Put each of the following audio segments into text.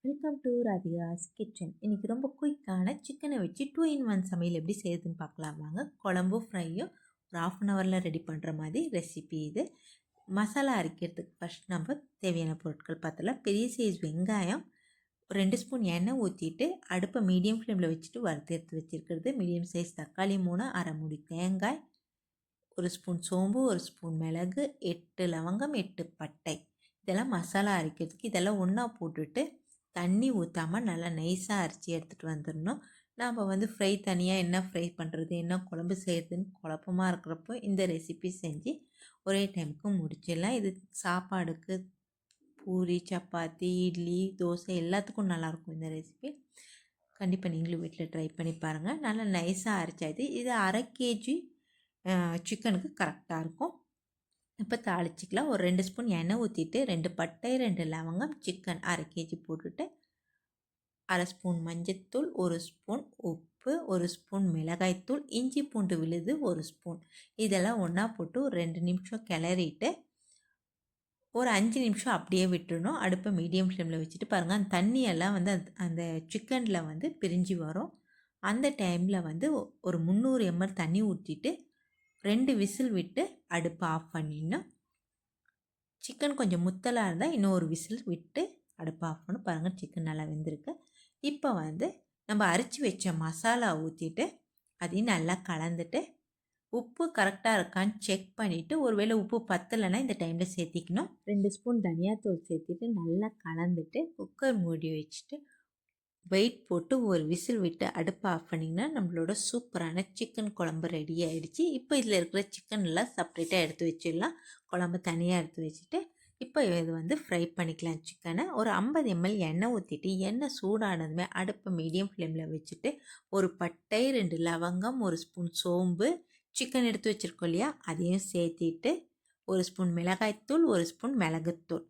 Welcome to Radhika's kitchen. இன்றைக்கி ரொம்ப குயிக்கான சிக்கனை வச்சு 2 in 1 சமையல் எப்படி செய்யுதுன்னு பார்க்கலாம் வாங்க. குழம்பும் ஃப்ரையும் ஒரு 1/2 ஹவரில் ரெடி பண்ணுற மாதிரி ரெசிபி இது. மசாலா அரைக்கிறதுக்கு ஃபஸ்ட் நம்ம தேவையான பொருட்கள் பார்த்தலாம். பெரிய சைஸ் வெங்காயம், 2 ஸ்பூன் எண்ணெய் ஊற்றிட்டு அடுப்பை மீடியம் ஃப்ளேமில் வச்சுட்டு வறுத்து எடுத்து வச்சுருக்கிறது. மீடியம் சைஸ் தக்காளி 3, அரை மூடி தேங்காய், 1 ஸ்பூன் சோம்பு, 1 ஸ்பூன் மிளகு, 8 லவங்கம், 8 பட்டை. இதெல்லாம் மசாலா அரைக்கிறதுக்கு. இதெல்லாம் ஒன்றா போட்டுட்டு தண்ணி ஊற்றாமல் நல்லா நைஸாக அரைச்சி எடுத்துகிட்டு வந்துடணும். நாம் ஃப்ரை தனியாக என்ன ஃப்ரை பண்ணுறது, என்ன குழம்பு செய்கிறதுன்னு குழப்பமாக இருக்கிறப்போ இந்த ரெசிபி செஞ்சு ஒரே டைமுக்கு முடிச்சிடலாம். இது சாப்பாடுக்கு, பூரி, சப்பாத்தி, இட்லி, தோசை எல்லாத்துக்கும் நல்லாயிருக்கும் இந்த ரெசிபி. கண்டிப்பாக நீங்களும் வீட்டில் ட்ரை பண்ணி பாருங்கள். நல்லா நைஸாக அரைச்சாது. இது 1/2 kg சிக்கனுக்கு கரெக்டாக இருக்கும். இப்போ தாளிச்சிக்கலாம். ஒரு 2 ஸ்பூன் எண்ணெய் ஊற்றிட்டு 2 பட்டை, 2 லவங்கம், சிக்கன் 1/2 kg போட்டுட்டு 1/2 ஸ்பூன் மஞ்சத்தூள், 1 ஸ்பூன் உப்பு, 1 ஸ்பூன் மிளகாய்த்தூள், இஞ்சி பூண்டு விழுது 1 ஸ்பூன், இதெல்லாம் ஒன்றா போட்டு ஒரு 2 நிமிஷம் கிளறிட்டு ஒரு 5 நிமிஷம் அப்படியே விட்டுடணும். அடுப்பை மீடியம் ஃப்ளேமில் வச்சுட்டு பாருங்கள். அந்த தண்ணியெல்லாம் அந்த சிக்கனில் பிரிஞ்சு வரும். அந்த டைமில் ஒரு 300 ml தண்ணி ஊற்றிட்டு 2 விசில் விட்டு அடுப்பை ஆஃப் பண்ணிடணும். சிக்கன் கொஞ்சம் முத்தலாக இருந்தால் இன்னும் ஒரு விசில் விட்டு அடுப்பை ஆஃப் பண்ணணும். பாருங்கள், சிக்கன் நல்லா வெந்திருக்கு. இப்போ நம்ம அரைச்சி வச்ச மசாலா ஊற்றிட்டு அதையும் நல்லா கலந்துட்டு உப்பு கரெக்டாக இருக்கான்னு செக் பண்ணிவிட்டு, ஒருவேளை உப்பு பத்தலைன்னா இந்த டைமில் சேர்த்திக்கணும். 2 ஸ்பூன் தனியாத்தூள் சேர்த்துட்டு நல்லா கலந்துட்டு குக்கர் மூடி வச்சுட்டு வெயிட் போட்டு ஒரு விசில் விட்டு அடுப்பை ஆஃப் பண்ணிங்கன்னா நம்மளோட சூப்பரான சிக்கன் குழம்பு ரெடி ஆகிடுச்சு. இப்போ இதில் இருக்கிற சிக்கன் எல்லாம் செப்ரேட்டாக எடுத்து வச்சிடலாம். குழம்பு தனியாக எடுத்து வச்சுட்டு இப்போ இது ஃப்ரை பண்ணிக்கலாம். சிக்கனை ஒரு 50 ml எண்ணெய் ஊற்றிட்டு எண்ணெய் சூடானதுமே அடுப்பை மீடியம் ஃப்ளேமில் வச்சுட்டு ஒரு பட்டை, 2 லவங்கம், 1 ஸ்பூன் சோம்பு, சிக்கன் எடுத்து வச்சுருக்கோம் இல்லையா, அதையும் சேர்த்திட்டு 1 ஸ்பூன் மிளகாய்த்தூள், 1 ஸ்பூன் மிளகுத்தூள்,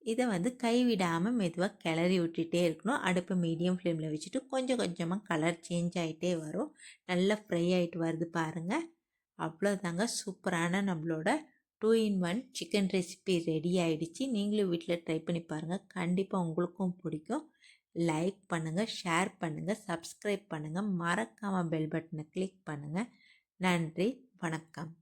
இதை கைவிடாமல் மெதுவாக கிளறி விட்டுட்டே இருக்கணும். அடுப்பு மீடியம் ஃப்ளேமில் வச்சுட்டு கொஞ்சம் கொஞ்சமாக கலர் சேஞ்ச் ஆகிட்டே வரும். நல்லா ஃப்ரை ஆகிட்டு வருது பாருங்கள். அவ்வளோதாங்க, சூப்பரான நம்மளோட 2 in 1 சிக்கன் ரெசிபி ரெடி ஆகிடுச்சு. நீங்களும் வீட்டில் ட்ரை பண்ணி பாருங்கள். கண்டிப்பாக உங்களுக்கும் பிடிக்கும். லைக் பண்ணுங்கள், ஷேர் பண்ணுங்கள், சப்ஸ்கிரைப் பண்ணுங்கள், மறக்காமல் பெல் பட்டனை கிளிக் பண்ணுங்கள். நன்றி, வணக்கம்.